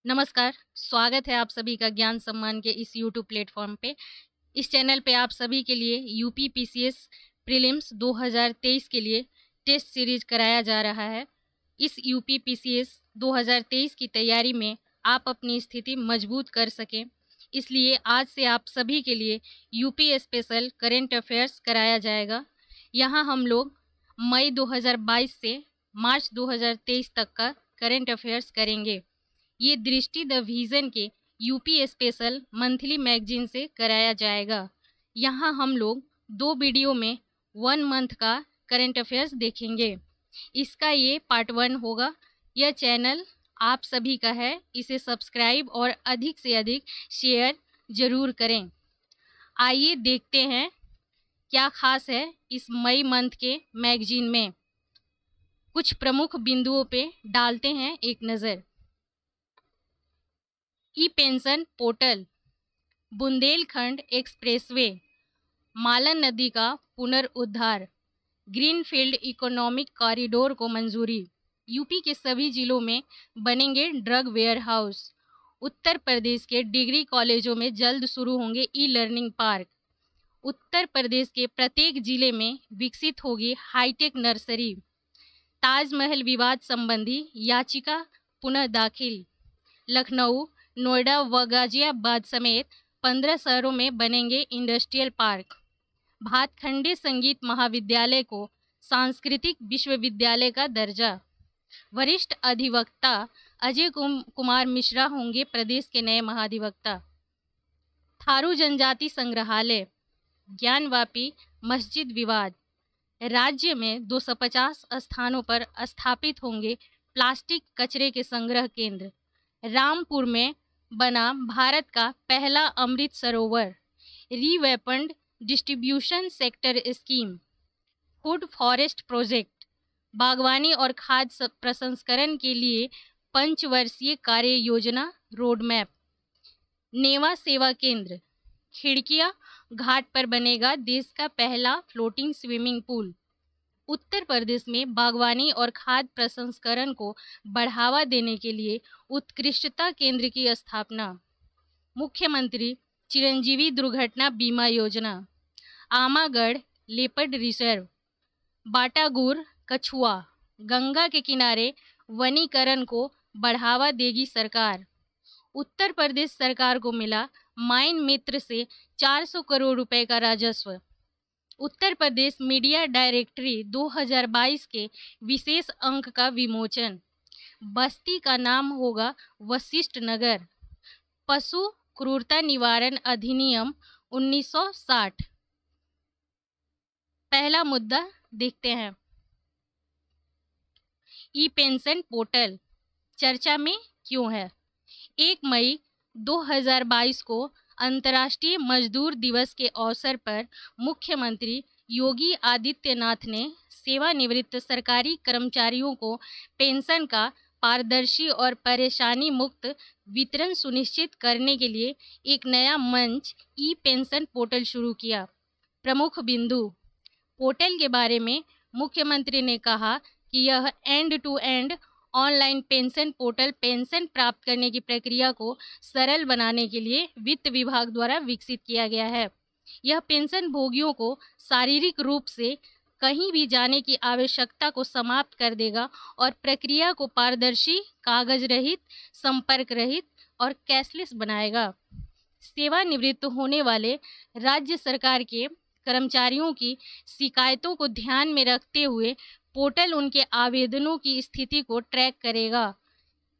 नमस्कार, स्वागत है आप सभी का ज्ञान सम्मान के इस यूट्यूब प्लेटफ़ॉर्म पे। इस चैनल पे आप सभी के लिए यूपी पीसीएस प्रीलिम्स 2023 के लिए टेस्ट सीरीज़ कराया जा रहा है। इस यूपी पीसीएस 2023 की तैयारी में आप अपनी स्थिति मजबूत कर सकें, इसलिए आज से आप सभी के लिए यूपी स्पेशल करंट अफ़ेयर्स कराया जाएगा। यहाँ हम लोग मई 2022 से मार्च 2023 तक का करंट अफ़ेयर्स करेंगे। ये दृष्टि द विज़न के यूपी स्पेशल मंथली मैगजीन से कराया जाएगा। यहाँ हम लोग 2 वीडियो में 1 मंथ का करंट अफेयर्स देखेंगे। इसका ये पार्ट 1 होगा। यह चैनल आप सभी का है, इसे सब्सक्राइब और अधिक से अधिक शेयर ज़रूर करें। आइए देखते हैं क्या ख़ास है इस मई मंथ के मैगजीन में। कुछ प्रमुख बिंदुओं पे डालते हैं एक नज़र। ई पेंशन पोर्टल, बुंदेलखंड एक्सप्रेसवे, मालन नदी का पुनरुद्धार, ग्रीनफील्ड इकोनॉमिक कॉरिडोर को मंजूरी, यूपी के सभी जिलों में बनेंगे drug ware house, Uttar Pradesh के डिग्री कॉलेजों में जल्द शुरू होंगे e learning park, Uttar Pradesh के प्रत्येक जिले में विकसित होगी हाईटेक नर्सरी, ताजमहल विवाद संबंधी याचिका पुनः दाखिल, लखनऊ, नोएडा व गाजियाबाद समेत 15 शहरों में बनेंगे इंडस्ट्रियल पार्क, भातखंडे संगीत महाविद्यालय को सांस्कृतिक विश्वविद्यालय का दर्जा, वरिष्ठ अधिवक्ता अजय कुमार मिश्रा होंगे प्रदेश के नए महाधिवक्ता, थारू जनजाति संग्रहालय, ज्ञानवापी मस्जिद विवाद, राज्य में 250 स्थानों पर स्थापित होंगे प्लास्टिक कचरे के संग्रह केंद्र, रामपुर में बना भारत का पहला Amrit Sarovar, revamped distribution sector scheme, food forest project, बागवानी और खाद्य प्रसंस्करण के लिए पंचवर्षीय कार्य योजना रोड मैप, नेवा सेवा केंद्र, खिड़किया घाट पर बनेगा देश का पहला floating swimming pool, Uttar Pradesh में बागवानी और खाद्य प्रसंस्करण को बढ़ावा देने के लिए उत्कृष्टता केंद्र की स्थापना, मुख्यमंत्री चिरंजीवी दुर्घटना बीमा योजना, आमागढ़ लेपर्ड रिजर्व, बाटागुर कछुआ, गंगा के किनारे वनीकरण को बढ़ावा देगी सरकार, उत्तर प्रदेश सरकार को मिला माइन मित्र से 400 करोड़ रुपए का राजस्व, उत्तर प्रदेश मीडिया डायरेक्टरी 2022 के विशेष अंक का विमोचन, बस्ती का नाम होगा वशिष्ठ नगर, पशु क्रूरता निवारण अधिनियम 1960। पहला मुद्दा देखते हैं। ई पेंशन पोर्टल चर्चा में क्यों है? 1 मई 2022 को अंतर्राष्ट्रीय मजदूर दिवस के अवसर पर मुख्यमंत्री योगी आदित्यनाथ ने सेवानिवृत्त सरकारी कर्मचारियों को पेंशन का पारदर्शी और परेशानी मुक्त वितरण सुनिश्चित करने के लिए एक नया मंच ई पेंशन पोर्टल शुरू किया। प्रमुख बिंदु। पोर्टल के बारे में मुख्यमंत्री ने कहा कि यह end to end online pension portal pension प्राप्त करने की प्रक्रिया को सरल बनाने के लिए वित्त विभाग द्वारा विकसित किया गया है। यह पेंशन भोगियों को शारीरिक रूप से कहीं भी जाने की आवश्यकता को समाप्त कर देगा और प्रक्रिया को पारदर्शी, कागज रहित, संपर्क रहित और कैशलेस बनाएगा। सेवानिवृत्त होने वाले राज्य सरकार के कर्मचारियों की शिकायतों को ध्यान में रखते हुए पोर्टल उनके आवेदनों की स्थिति को ट्रैक करेगा।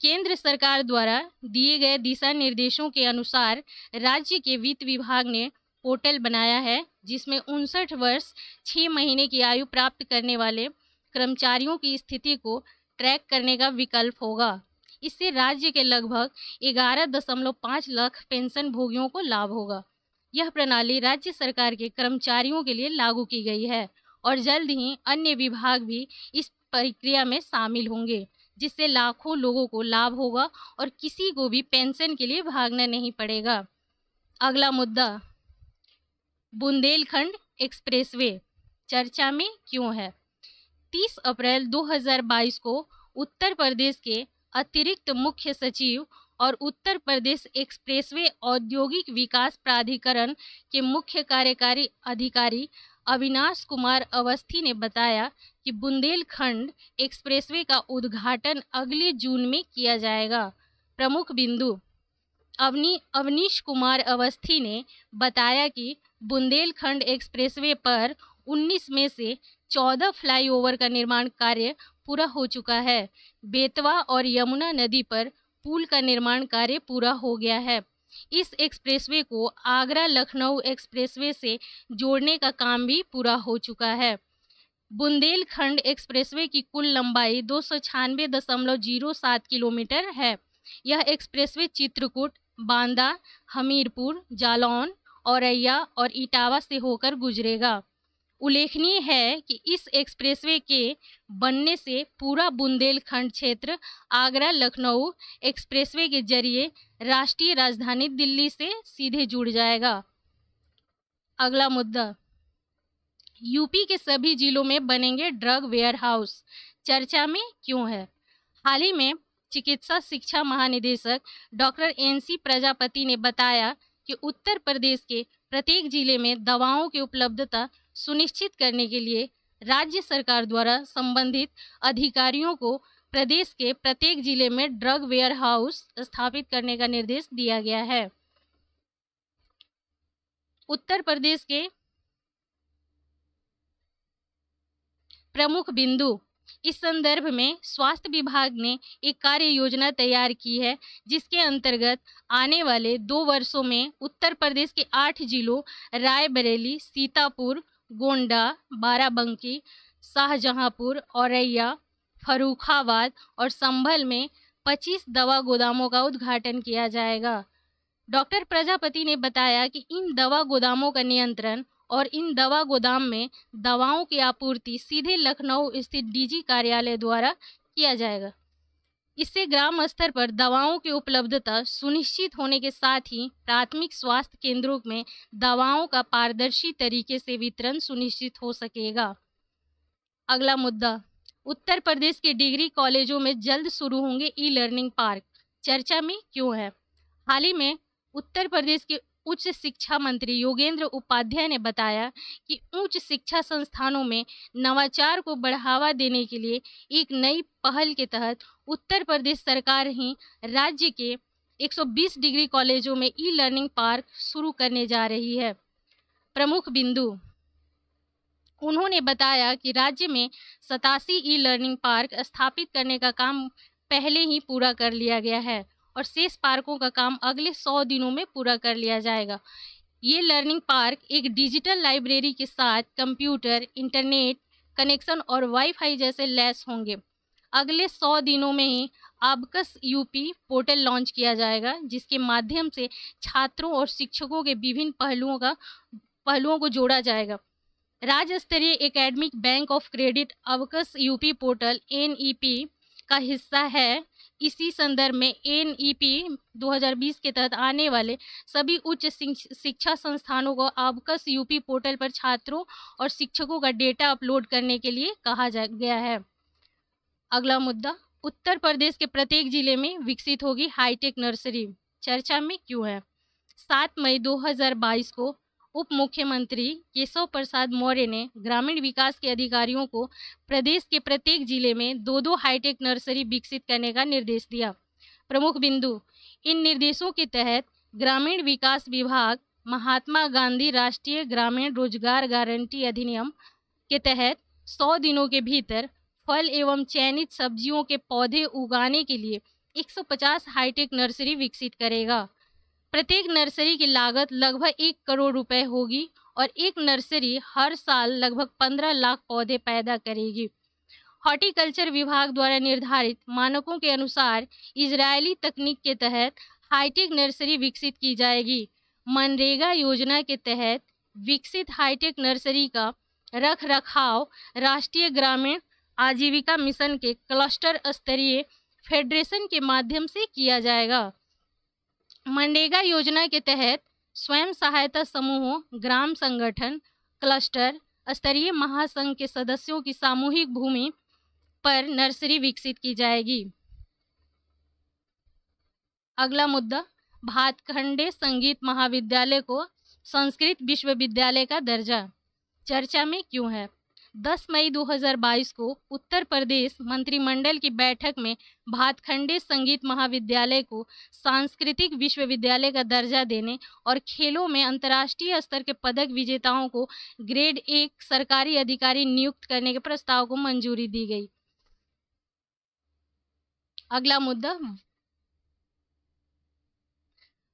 केंद्र सरकार द्वारा दिए गए दिशा निर्देशों के अनुसार राज्य के वित्त विभाग ने पोर्टल बनाया है, जिसमें 59 वर्ष 6 महीने की आयु प्राप्त करने वाले कर्मचारियों की स्थिति को ट्रैक करने का विकल्प होगा। इससे राज्य के लगभग 11.5 लाख पेंशन भोगियों को लाभ होगा। यह प्रणाली राज्य सरकार के कर्मचारियों के लिए लागू की गई है और जल्द ही अन्य विभाग भी इस प्रक्रिया में शामिल होंगे, जिससे लाखों लोगों को लाभ होगा और किसी को भी पेंशन के लिए भागना नहीं पड़ेगा। अगला मुद्दा, बुंदेलखंड एक्सप्रेसवे चर्चा में क्यों है? 30 अप्रैल 2022 को उत्तर प्रदेश के अतिरिक्त मुख्य सचिव और उत्तर प्रदेश एक्सप्रेसवे औद्योगिक विकास प्राधिकरण के मुख्य कार्यकारी अधिकारी अविनाश कुमार अवस्थी ने बताया कि बुंदेलखंड एक्सप्रेसवे का उद्घाटन अगले जून में किया जाएगा। प्रमुख बिंदु अवनीश कुमार अवस्थी ने बताया कि बुंदेलखंड एक्सप्रेसवे पर 19 में से 14 फ्लाईओवर का निर्माण कार्य पूरा हो चुका है। बेतवा और यमुना नदी पर पुल का निर्माण कार्य पूरा हो गया है। इस एक्सप्रेसवे को आगरा लखनऊ एक्सप्रेसवे से जोड़ने का काम भी पूरा हो चुका है। बुंदेलखंड एक्सप्रेसवे की कुल लंबाई 296.07 किलोमीटर है। यह एक्सप्रेसवे चित्रकूट, बांदा, हमीरपुर, जालौन, औरैया और इटावा से होकर गुजरेगा। उल्लेखनीय है कि इस एक्सप्रेसवे के बनने से पूरा बुंदेलखंड क्षेत्र आगरा लखनऊ एक्सप्रेसवे के जरिए राष्ट्रीय राजधानी दिल्ली से सीधे जुड़ जाएगा। अगला मुद्दा, यूपी के सभी जिलों में बनेंगे ड्रग वेयर हाउस, चर्चा में क्यों है? हाल ही में चिकित्सा शिक्षा महानिदेशक डॉक्टर NC प्रजापति ने बताया कि उत्तर प्रदेश के प्रत्येक जिले में दवाओं की उपलब्धता सुनिश्चित करने के लिए राज्य सरकार द्वारा संबंधित अधिकारियों को प्रदेश के प्रत्येक जिले में ड्रग वेयर हाउस स्थापित करने का निर्देश दिया गया है। उत्तर प्रदेश के प्रमुख बिंदु, इस संदर्भ में स्वास्थ्य विभाग ने एक कार्य योजना तैयार की है, जिसके अंतर्गत आने वाले 2 वर्षों में उत्तर प्रदेश के 8 जिलों रायबरेली, सीतापुर, गोंडा, बाराबंकी, शाहजहांपुर, औरैया, फर्रुखाबाद और संभल में 25 दवा गोदामों का उद्घाटन किया जाएगा। डॉक्टर प्रजापति ने बताया कि इन दवा गोदामों का नियंत्रण और इन दवा गोदाम में दवाओं की आपूर्ति सीधे लखनऊ स्थित DG कार्यालय द्वारा किया जाएगा। इससे ग्राम स्तर पर दवाओं की उपलब्धता सुनिश्चित होने के साथ ही प्राथमिक स्वास्थ्य केंद्रों में दवाओं का पारदर्शी तरीके से वितरण सुनिश्चित हो सकेगा। अगला मुद्दा, उत्तर प्रदेश के डिग्री कॉलेजों में जल्द शुरू होंगे ई-लर्निंग पार्क, चर्चा में क्यों है? हाल ही में उत्तर प्रदेश के उच्च शिक्षा मंत्री योगेंद्र उपाध्याय ने बताया कि उच्च शिक्षा संस्थानों में नवाचार को बढ़ावा देने के लिए एक नई पहल के तहत उत्तर प्रदेश सरकार ही राज्य के 120 डिग्री कॉलेजों में ई-लर्निंग पार्क शुरू करने जा रही है। प्रमुख बिंदु, उन्होंने बताया कि राज्य में 87 ई-लर्निंग पार्क स्थापित करने का काम पहले ही पूरा कर लिया गया है और शेष पार्कों का काम अगले 100 दिनों में पूरा कर लिया जाएगा। ये लर्निंग पार्क एक डिजिटल लाइब्रेरी के साथ कंप्यूटर, इंटरनेट कनेक्शन और वाईफाई जैसे लैस होंगे। अगले 100 दिनों में ही अबकस यूपी पोर्टल लॉन्च किया जाएगा, जिसके माध्यम से छात्रों और शिक्षकों के विभिन्न पहलुओं को जोड़ा जाएगा। राज्य स्तरीय academic bank of credit abacus UP portal NEP का हिस्सा है। इसी संदर्भ में NEP 2020 के तहत आने वाले सभी उच्च शिक्षा संस्थानों को अबकस यूपी पोर्टल पर छात्रों और शिक्षकों का डेटा अपलोड करने के लिए कहा गया है। अगला मुद्दा, उत्तर प्रदेश के प्रत्येक जिले में विकसित होगी हाईटेक नर्सरी, चर्चा में क्यों है? 7 मई 2022 को उप मुख्यमंत्री केशव प्रसाद मौर्य ने ग्रामीण विकास के अधिकारियों को प्रदेश के प्रत्येक जिले में 2-2 हाईटेक नर्सरी विकसित करने का निर्देश दिया। प्रमुख बिंदु, इन निर्देशों के तहत ग्रामीण विकास विभाग महात्मा गांधी राष्ट्रीय ग्रामीण रोजगार गारंटी अधिनियम के तहत 100 दिनों के भीतर फल एवं चयनित सब्जियों के पौधे उगाने के लिए 150 हाईटेक नर्सरी विकसित करेगा। प्रत्येक नर्सरी की लागत लगभग 1 करोड़ रुपए होगी और एक नर्सरी हर साल लगभग 15 लाख पौधे पैदा करेगी। हॉर्टिकल्चर विभाग द्वारा निर्धारित मानकों के अनुसार इजरायली तकनीक के तहत हाईटेक नर्सरी विकसित की जाएगी। मनरेगा योजना के तहत विकसित हाईटेक नर्सरी का रख रखाव राष्ट्रीय ग्रामीण आजीविका मिशन के क्लस्टर स्तरीय फेडरेशन के माध्यम से किया जाएगा। मनरेगा योजना के तहत स्वयं सहायता समूहों, ग्राम संगठन, क्लस्टर स्तरीय महासंघ के सदस्यों की सामूहिक भूमि पर नर्सरी विकसित की जाएगी। अगला मुद्दा, भातखंडे संगीत महाविद्यालय को संस्कृत विश्वविद्यालय का दर्जा चर्चा में क्यों है? 10 मई 2022 को उत्तर प्रदेश मंत्रिमंडल की बैठक में भातखंडे संगीत महाविद्यालय को सांस्कृतिक विश्वविद्यालय का दर्जा देने और खेलों में अंतर्राष्ट्रीय स्तर के पदक विजेताओं को ग्रेड 1 सरकारी अधिकारी नियुक्त करने के प्रस्ताव को मंजूरी दी गई। अगला मुद्दा,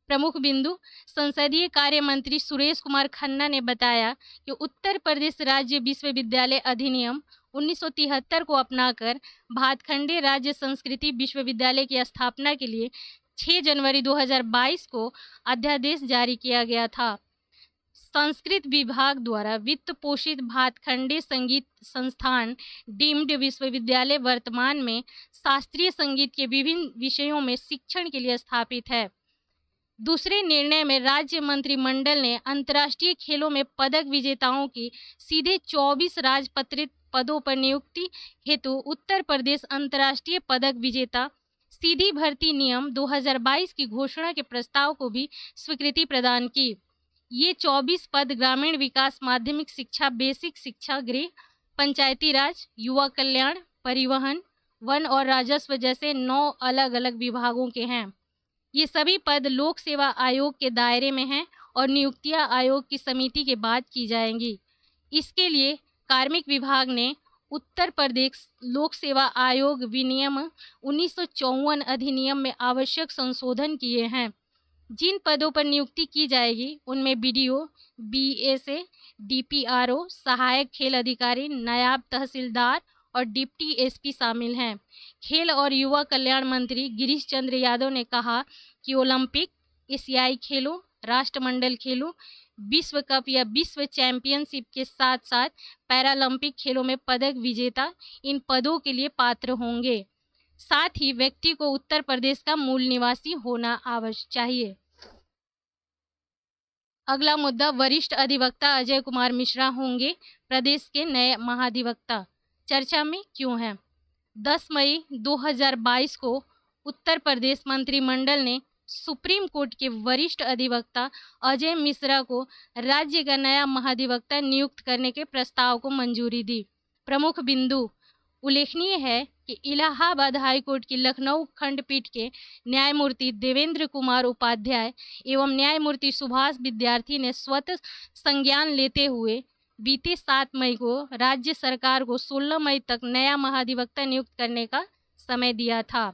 प्रमुख बिंदु, संसदीय कार्य मंत्री सुरेश कुमार खन्ना ने बताया कि उत्तर प्रदेश राज्य विश्वविद्यालय अधिनियम 1973 को अपनाकर भातखंडे राज्य संस्कृति विश्वविद्यालय की स्थापना के लिए 6 जनवरी 2022 को अध्यादेश जारी किया गया था। संस्कृत विभाग द्वारा वित्त पोषित भातखंडे संगीत संस्थान डीम्ड विश्वविद्यालय वर्तमान में शास्त्रीय संगीत के विभिन्न विषयों में शिक्षण के लिए स्थापित है। दूसरे निर्णय में राज्य मंत्रिमंडल ने अंतर्राष्ट्रीय खेलों में पदक विजेताओं की सीधे 24 राजपत्रित पदों पर नियुक्ति हेतु उत्तर प्रदेश अंतर्राष्ट्रीय पदक विजेता सीधी भर्ती नियम 2022 की घोषणा के प्रस्ताव को भी स्वीकृति प्रदान की। ये 24 पद ग्रामीण विकास, माध्यमिक शिक्षा, बेसिक शिक्षा, गृह, पंचायती राज, युवा कल्याण, परिवहन, वन और राजस्व जैसे 9 अलग अलग विभागों के हैं। ये सभी पद लोक सेवा आयोग के दायरे में हैं और नियुक्तियां आयोग की समिति के बाद की जाएंगी। इसके लिए कार्मिक विभाग ने उत्तर प्रदेश लोक सेवा आयोग विनियम 1954 अधिनियम में आवश्यक संशोधन किए हैं। जिन पदों पर नियुक्ति की जाएगी उनमें बीडीओ, बीएसए, डीपीआरओ, सहायक खेल अधिकारी, नायब तहसीलदार और डिप्टी एसपी शामिल हैं। खेल और युवा कल्याण मंत्री गिरीश चंद्र यादव ने कहा कि ओलंपिक, एशियाई खेलों, राष्ट्रमंडल खेलों, विश्व कप या विश्व चैंपियनशिप के साथ साथ पैरालंपिक खेलों में पदक विजेता इन पदों के लिए पात्र होंगे। साथ ही व्यक्ति को उत्तर प्रदेश का मूल निवासी होना आवश्यक चाहिए। अगला मुद्दा, वरिष्ठ अधिवक्ता अजय कुमार मिश्रा होंगे प्रदेश के नए महाधिवक्ता, चर्चा में क्यों है? 10 मई 2022 को उत्तर प्रदेश मंत्रिमंडल ने सुप्रीम कोर्ट के वरिष्ठ अधिवक्ता अजय मिश्रा को राज्य का नया महाधिवक्ता नियुक्त करने के प्रस्ताव को मंजूरी दी। प्रमुख बिंदु, उल्लेखनीय है कि इलाहाबाद हाईकोर्ट की लखनऊ खंडपीठ के न्यायमूर्ति देवेंद्र कुमार उपाध्याय एवं न्यायमूर्ति सुभाष विद्यार्थी ने स्वतः संज्ञान लेते हुए बीते 7 मई को राज्य सरकार को 16 मई तक नया महाधिवक्ता नियुक्त करने का समय दिया था।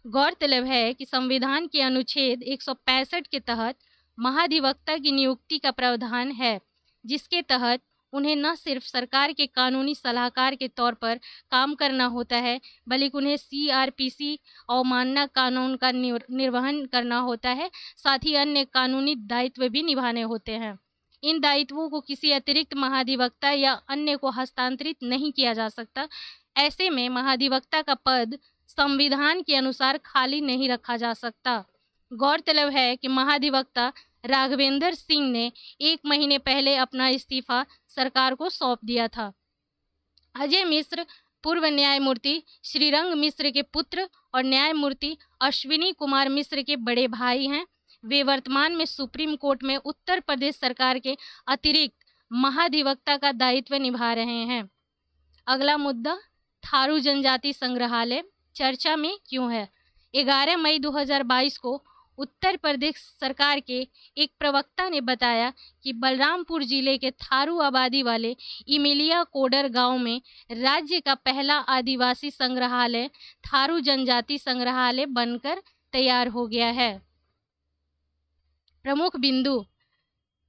गौरतलब है कि संविधान के अनुच्छेद 165 के तहत महाधिवक्ता की नियुक्ति का प्रावधान है, जिसके तहत उन्हें न सिर्फ सरकार के कानूनी सलाहकार के तौर पर काम करना होता है, बल्कि उन्हें सीआरपीसी अवमानना कानून का निर्वहन करना होता है। साथ ही अन्य कानूनी दायित्व भी निभाने होते हैं। इन दायित्वों को किसी अतिरिक्त महाधिवक्ता या अन्य को हस्तांतरित नहीं किया जा सकता। ऐसे में महाधिवक्ता का पद संविधान के अनुसार खाली नहीं रखा जा सकता। गौरतलब है कि महाधिवक्ता राघवेंद्र सिंह ने 1 महीने पहले अपना इस्तीफा सरकार को सौंप दिया था। अजय मिश्र पूर्व न्यायमूर्ति श्रीरंग मिश्र के पुत्र और न्यायमूर्ति अश्विनी कुमार मिश्र के बड़े भाई हैं। वे वर्तमान में सुप्रीम कोर्ट में उत्तर प्रदेश सरकार के अतिरिक्त महाधिवक्ता का दायित्व निभा रहे हैं। अगला मुद्दा, थारू जनजाति संग्रहालय चर्चा में क्यों है? 11 मई 2022 को उत्तर प्रदेश सरकार के एक प्रवक्ता ने बताया कि बलरामपुर जिले के थारू आबादी वाले इमिलिया कोडर गांव में राज्य का पहला आदिवासी संग्रहालय थारू जनजाति संग्रहालय बनकर तैयार हो गया है। प्रमुख बिंदु,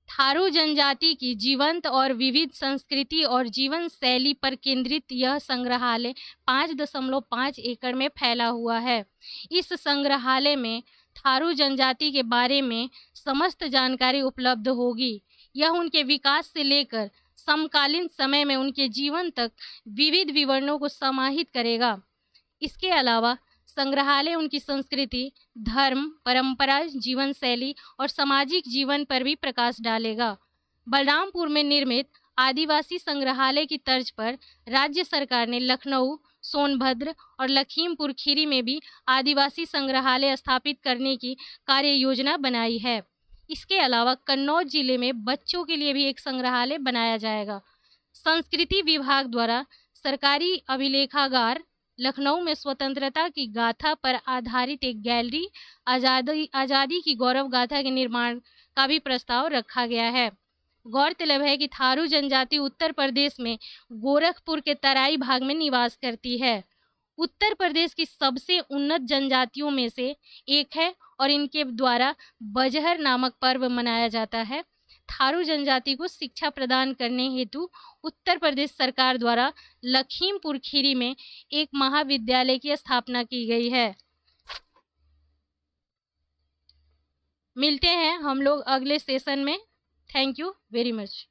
थारू जनजाति की जीवंत और विविध संस्कृति और जीवन शैली पर केंद्रित यह संग्रहालय 5.5 एकड़ में फैला हुआ है। इस संग्रहालय में थारू जनजाति के बारे में समस्त जानकारी उपलब्ध होगी। यह उनके विकास से लेकर समकालीन समय में उनके जीवन तक विविध विवरणों को समाहित करेगा। इसके अलावा संग्रहालय उनकी संस्कृति, धर्म, परंपरा, जीवन शैली और सामाजिक जीवन पर भी प्रकाश डालेगा। बलरामपुर में निर्मित आदिवासी संग्रहालय की तर्ज पर राज्य सरकार ने लखनऊ, सोनभद्र और लखीमपुर खीरी में भी आदिवासी संग्रहालय स्थापित करने की कार्य योजना बनाई है। इसके अलावा कन्नौज जिले में बच्चों के लिए भी एक संग्रहालय बनाया जाएगा। संस्कृति विभाग द्वारा सरकारी अभिलेखागार लखनऊ में स्वतंत्रता की गाथा पर आधारित एक गैलरी आज़ादी की गौरव गाथा के निर्माण का भी प्रस्ताव रखा गया है। गौरतलब है कि थारू जनजाति उत्तर प्रदेश में गोरखपुर के तराई भाग में निवास करती है। उत्तर प्रदेश की सबसे उन्नत जनजातियों में से एक है और इनके द्वारा बजहर नामक पर्व मनाया जाता है। थारू जनजाति को शिक्षा प्रदान करने हेतु उत्तर प्रदेश सरकार द्वारा लखीमपुर खीरी में एक महाविद्यालय की स्थापना की गई है। मिलते हैं हम लोग अगले सेशन में। Thank you very much.